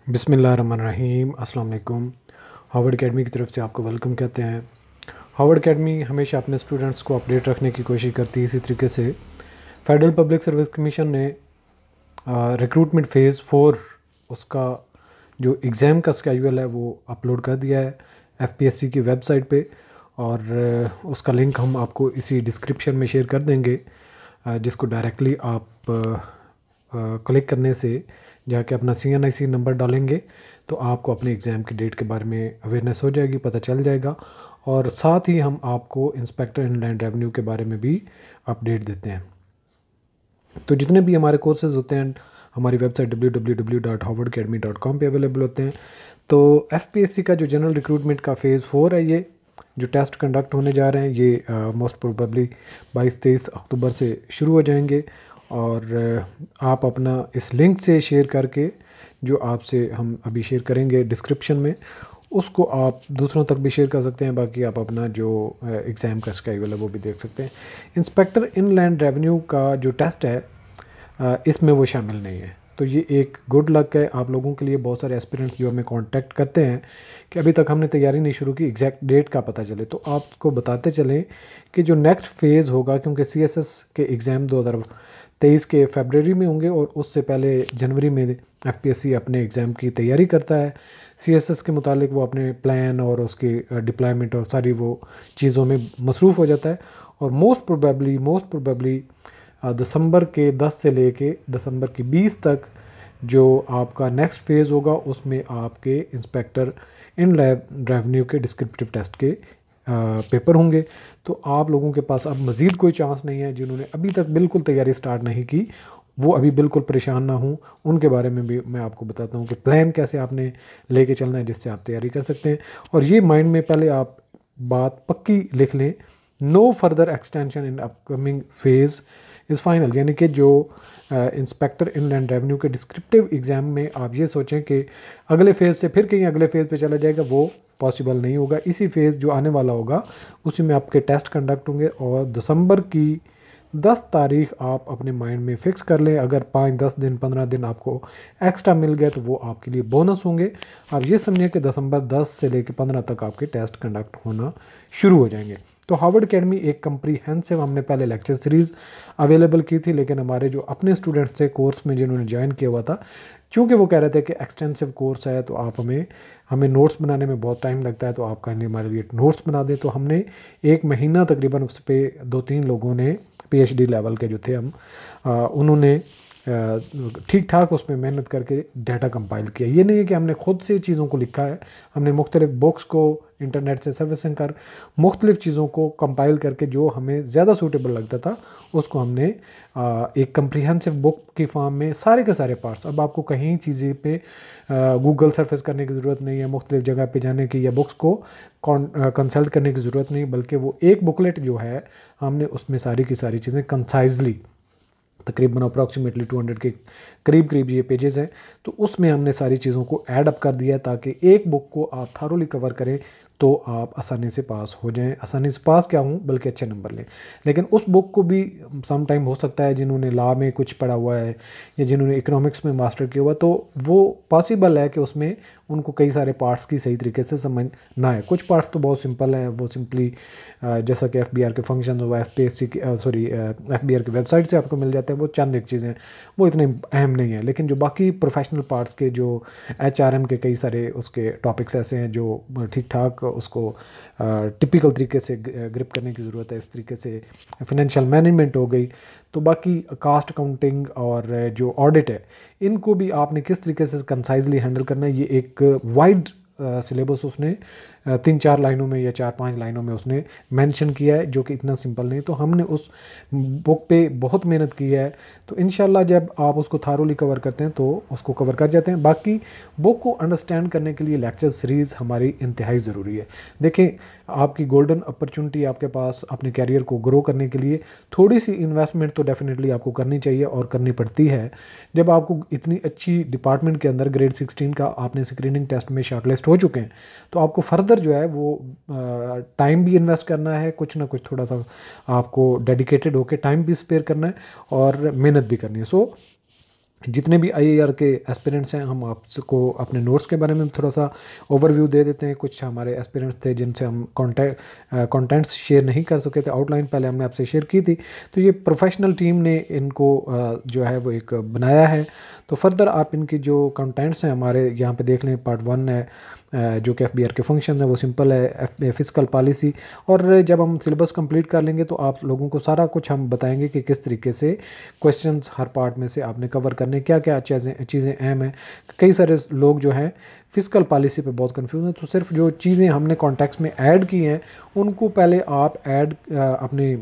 बिस्मिल्लाहिर्रहमानिर्रहीम अस्सलाम वालेकुम। हार्वर्ड एकेडमी की तरफ से आपको वेलकम कहते हैं। हार्वर्ड एकेडमी हमेशा अपने स्टूडेंट्स को अपडेट रखने की कोशिश करती है। इसी तरीके से फेडरल पब्लिक सर्विस कमीशन ने रिक्रूटमेंट फ़ेज़ 4 उसका जो एग्ज़ाम का स्केड्यूल है वो अपलोड कर दिया है एफपीएससी की वेबसाइट पे, और उसका लिंक हम आपको इसी डिस्क्रिप्शन में शेयर कर देंगे, जिसको डायरेक्टली आप क्लिक करने से जाके अपना CNIC नंबर डालेंगे तो आपको अपने एग्ज़ाम की डेट के बारे में अवेयरनेस हो जाएगी, पता चल जाएगा। और साथ ही हम आपको इंस्पेक्टर इनलैंड रेवेन्यू के बारे में भी अपडेट देते हैं। तो जितने भी हमारे कोर्सेज़ होते हैं हमारी वेबसाइट www.harvardacademy.com पे अवेलेबल होते हैं। तो FPSC का जो जनरल रिक्रूटमेंट का फ़ेज़ 4 है, ये जो टेस्ट कंडक्ट होने जा रहे हैं ये मोस्ट प्रोबेबली 22-23 अक्टूबर से शुरू हो जाएंगे। और आप अपना इस लिंक से शेयर करके, जो आपसे हम अभी शेयर करेंगे डिस्क्रिप्शन में, उसको आप दूसरों तक भी शेयर कर सकते हैं। बाकी आप अपना जो एग्ज़ाम का स्केड्यूल है वो भी देख सकते हैं। इंस्पेक्टर इनलैंड रेवेन्यू का जो टेस्ट है इसमें वो शामिल नहीं है, तो ये एक गुड लक है आप लोगों के लिए। बहुत सारे एस्पिरेंट्स जो हमें कांटेक्ट करते हैं कि अभी तक हमने तैयारी नहीं शुरू की, एग्जैक्ट डेट का पता चले तो आपको बताते चलें कि जो नेक्स्ट फेज़ होगा, क्योंकि CSS के एग्ज़ाम 2023 के फरवरी में होंगे और उससे पहले जनवरी में FPSC अपने एग्ज़ाम की तैयारी करता है। CSS के मुतालिक वो अपने प्लान और उसके डिप्लॉयमेंट और सारी वो चीज़ों में मसरूफ़ हो जाता है। और मोस्ट प्रोबेबली दिसंबर के 10 से लेके दिसंबर की 20 तक जो आपका नेक्स्ट फेज़ होगा उसमें आपके इंस्पेक्टर इनलैंड रेवेन्यू के डिस्क्रिप्टिव टेस्ट के पेपर होंगे। तो आप लोगों के पास अब मज़ीद कोई चांस नहीं है। जिन्होंने अभी तक बिल्कुल तैयारी स्टार्ट नहीं की वो अभी बिल्कुल परेशान ना हों, उनके बारे में भी मैं आपको बताता हूँ कि प्लान कैसे आपने लेके चलना है जिससे आप तैयारी कर सकते हैं। और ये माइंड में पहले आप बात पक्की लिख लें, no further extension in upcoming phase is final. यानी कि जो इंस्पेक्टर इनलैंड रेवेन्यू के डिस्क्रिप्टिव एग्ज़ाम में आप ये सोचें कि अगले फ़ेज़ से फिर कहीं अगले फ़ेज़ पे चला जाएगा, वो पॉसिबल नहीं होगा। इसी फेज़ जो आने वाला होगा उसी में आपके टेस्ट कंडक्ट होंगे। और दिसंबर की 10 तारीख आप अपने माइंड में फ़िक्स कर लें। अगर 5-10 दिन 15 दिन आपको एक्स्ट्रा मिल गया तो वो आपके लिए बोनस होंगे। आप ये समझिए कि दिसंबर 10 से लेकर 15 तक आपके टेस्ट कंडक्ट होना शुरू हो जाएंगे। तो हार्वर्ड एकेडमी एक कम्प्रीहेंसिव, हमने पहले लेक्चर सीरीज़ अवेलेबल की थी, लेकिन हमारे जो अपने स्टूडेंट्स थे कोर्स में जिन्होंने ज्वाइन किया हुआ था, चूँकि वो कह रहे थे कि एक्सटेंसिव कोर्स है तो आप हमें नोट्स बनाने में बहुत टाइम लगता है, तो आप कहने हमारे लिए नोट्स बना दें। तो हमने 1 महीना तकरीबन उस पर 2-3 लोगों ने PhD लेवल के जो थे उन्होंने ठीक ठाक उसमें मेहनत करके डाटा कंपाइल किया। ये नहीं है कि हमने ख़ुद से चीज़ों को लिखा है, हमने मुख्तलिफ़ बुक्स को इंटरनेट से सर्विसिंग कर मुख्तलिफ़ चीज़ों को कंपाइल करके जो हमें ज़्यादा सूटेबल लगता था उसको हमने एक कम्प्रीहेंसिव बुक की फॉर्म में सारे के सारे पार्ट्स। अब आपको कहीं चीज़ें पे गूगल सर्फेस करने की ज़रूरत नहीं है, मुख्तलिफ़ जगह पे जाने की या बुक्स को कंसल्ट करने की ज़रूरत नहीं, बल्कि वो एक बुकलेट जो है हमने उसमें सारी की सारी चीज़ें कंसाइजली, तकरीबन अप्रॉक्सीमेटली 200 के करीब ये पेजेस हैं, तो उसमें हमने सारी चीज़ों को ऐड अप कर दिया है ताकि एक बुक को आप थारोली कवर करें तो आप आसानी से पास हो जाएं। आसानी से पास क्या हूँ बल्कि अच्छे नंबर लें। लेकिन उस बुक को भी सम टाइम हो सकता है जिन्होंने लॉ में कुछ पढ़ा हुआ है या जिन्होंने इकोनॉमिक्स में मास्टर किया हुआ, तो वो पॉसिबल है कि उसमें उनको कई सारे पार्ट्स की सही तरीके से समझ ना आए। कुछ पार्ट्स तो बहुत सिंपल हैं, वो सिंपली जैसा कि FBR के फंक्शन हुआ FPSC की FBR की वेबसाइट से आपको मिल जाते हैं, वो चंद एक चीज़ें वो इतने अहम नहीं है। लेकिन जो बाकी प्रोफेशनल पार्ट्स के जो HRM के कई सारे उसके टॉपिक्स ऐसे हैं जो ठीक ठाक उसको टिपिकल तरीके से ग्रिप करने की ज़रूरत है। इस तरीके से फाइनेंशियल मैनेजमेंट हो गई, तो बाकी कास्ट अकाउंटिंग और जो ऑडिट है इनको भी आपने किस तरीके से कंसाइजली हैंडल करना है, ये एक वाइड सिलेबस उसने 3-4 लाइनों में या 4-5 लाइनों में उसने मेंशन किया है, जो कि इतना सिंपल नहीं। तो हमने उस बुक पे बहुत मेहनत की है, तो इंशाल्लाह जब आप उसको थारोली कवर करते हैं तो उसको कवर कर जाते हैं। बाकी बुक को अंडरस्टैंड करने के लिए लेक्चर सीरीज़ हमारी इंतहाई ज़रूरी है। देखें, आपकी गोल्डन अपॉर्चुनिटी आपके पास अपने कैरियर को ग्रो करने के लिए थोड़ी सी इन्वेस्टमेंट तो डेफिनेटली आपको करनी चाहिए और करनी पड़ती है। जब आपको इतनी अच्छी डिपार्टमेंट के अंदर ग्रेड 16 का आपने स्क्रीनिंग टेस्ट में शॉर्टलिस्ट हो चुके हैं, तो आपको फर्दर जो है वो टाइम भी इन्वेस्ट करना है, कुछ ना कुछ थोड़ा सा आपको डेडिकेटेड होकर टाइम भी स्पेयर करना है और मेहनत भी करनी है। सो जितने भी आईआईआर के एस्पिरेंट्स हैं, हम आपको अपने नोट्स के बारे में थोड़ा सा ओवरव्यू दे देते हैं। कुछ हमारे एस्पिरेंट्स थे जिनसे हम कंटेंट्स शेयर नहीं कर सके थे, आउटलाइन पहले हमने आपसे शेयर की थी, तो ये प्रोफेशनल टीम ने इनको जो है वो एक बनाया है। तो फर्दर आप इनकी जो कंटेंट्स हैं हमारे यहाँ पे देख लें। पार्ट 1 है जो कि एफबीआर के फंक्शन है, वो सिंपल है, फिस्कल पॉलिसी। और जब हम सिलेबस कंप्लीट कर लेंगे तो आप लोगों को सारा कुछ हम बताएंगे कि किस तरीके से क्वेश्चंस हर पार्ट में से आपने कवर करने, क्या क्या चीज़ें अहम हैं। कई सारे लोग जो हैं फिस्कल पॉलिसी पे बहुत कंफ्यूज हैं, तो सिर्फ जो चीज़ें हमने कॉन्टेक्स्ट में ऐड की हैं उनको पहले आप अपनी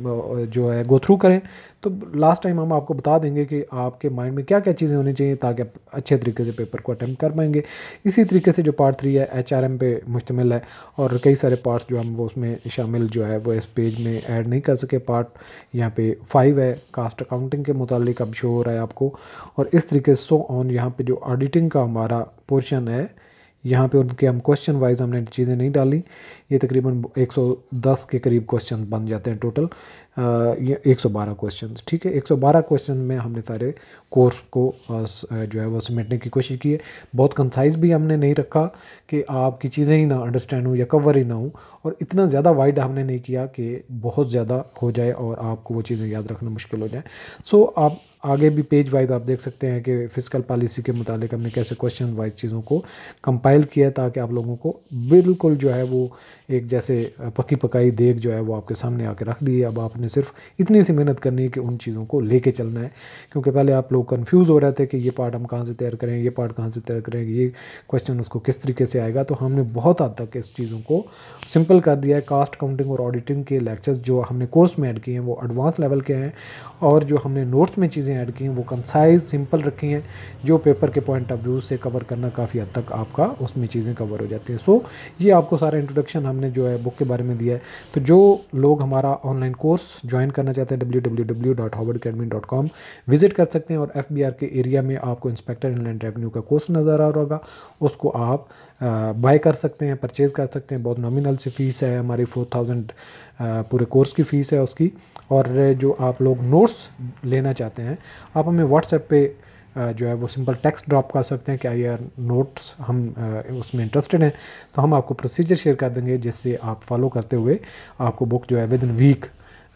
जो है गो थ्रू करें। तो लास्ट टाइम हम आपको बता देंगे कि आपके माइंड में क्या क्या चीज़ें होनी चाहिए ताकि आप अच्छे तरीके से पेपर को अटेम्प्ट कर पाएंगे। इसी तरीके से जो पार्ट 3 है HRM पे मुश्तमिल है, और कई सारे पार्ट्स जो हम वो उसमें शामिल जो है वो इस पेज में ऐड नहीं कर सके। पार्ट यहाँ पे 5 है कास्ट अकाउंटिंग के मुतालिक, अब शो हो रहा है आपको। और इस तरीके से सो ऑन यहाँ पे जो ऑडिटिंग का हमारा पोर्शन है, यहाँ पे उनके हम क्वेश्चन वाइज हमने चीज़ें नहीं डाली। ये तकरीबन 110 के करीब क्वेश्चन बन जाते हैं टोटल। ये 112 क्वेश्चन, ठीक है। 112 क्वेश्चन में हमने सारे कोर्स को जो है वो समेटने की कोशिश की है। बहुत कंसाइज भी हमने नहीं रखा कि आपकी चीज़ें ही ना अंडरस्टैंड हो या कवर ही ना हो, और इतना ज़्यादा वाइड हमने नहीं किया कि बहुत ज़्यादा हो जाए और आपको वो चीज़ें याद रखना मुश्किल हो जाए। सो आप आगे भी पेज वाइज आप देख सकते हैं कि फिस्कल पॉलिसी के मुतालिक हमने कैसे क्वेश्चन वाइज चीज़ों को कंपाइल किया, ताकि आप लोगों को बिल्कुल जो है वो एक जैसे पकी पकाई देग जो है वो आपके सामने आके रख दी है। अब आपने सिर्फ इतनी सी मेहनत करनी है कि उन चीज़ों को लेके चलना है, क्योंकि पहले आप लोग कंफ्यूज हो रहे थे कि ये पार्ट हम कहाँ से तैयार करें, ये पार्ट कहाँ से तैयार करें, ये क्वेश्चन उसको किस तरीके से आएगा। तो हमने बहुत हद तक इस चीज़ों को सिंपल कर दिया है। कास्ट काउंटिंग और ऑडिटिंग के लेक्चर्स जो हमने कोर्स में ऐड किए हैं वो एडवांस लेवल के हैं, और जो हमने नोट्स में चीज़ें ऐड की हैं वो कंसाइज सिंपल रखी हैं, जो पेपर के पॉइंट ऑफ व्यू से कवर करना काफ़ी हद तक आपका उसमें चीज़ें कवर हो जाती हैं। सो ये आपको सारा इंट्रोडक्शन हमने जो है बुक के बारे में दिया है। तो जो लोग हमारा ऑनलाइन कोर्स ज्वाइन करना चाहते हैं www.howardacademy.com विजिट कर सकते हैं, और एफबीआर के एरिया में आपको इंस्पेक्टर इनलैंड रेवेन्यू का कोर्स नज़र आ रहा होगा, उसको आप बाय कर सकते हैं, परचेज़ कर सकते हैं। बहुत नॉमिनल सी फ़ीस है हमारी, 4000 पूरे कोर्स की फ़ीस है उसकी। और जो आप लोग नोट्स लेना चाहते हैं आप हमें व्हाट्सएप पे जो है वो सिंपल टेक्स्ट ड्रॉप कर सकते हैं कि यार नोट्स हम उसमें इंटरेस्टेड हैं, तो हम आपको प्रोसीजर शेयर कर देंगे जिससे आप फॉलो करते हुए आपको बुक जो है विद इन वीक,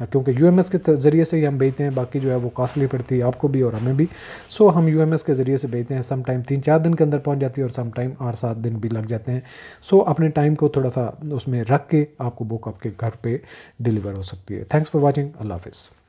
क्योंकि यूएमएस के ज़रिए से ही हम भेजते हैं, बाकी जो है वो कॉस्टली पड़ती है आपको भी और हमें भी। सो हम यूएमएस के ज़रिए से भेजते हैं, सम टाइम 3-4 दिन के अंदर पहुंच जाती है और सम टाइम 8-7 दिन भी लग जाते हैं। सो अपने टाइम को थोड़ा सा उसमें रख के आपको बुक आपके घर पे डिलीवर हो सकती है। Thanks for watching. अल्लाह हाफिज़।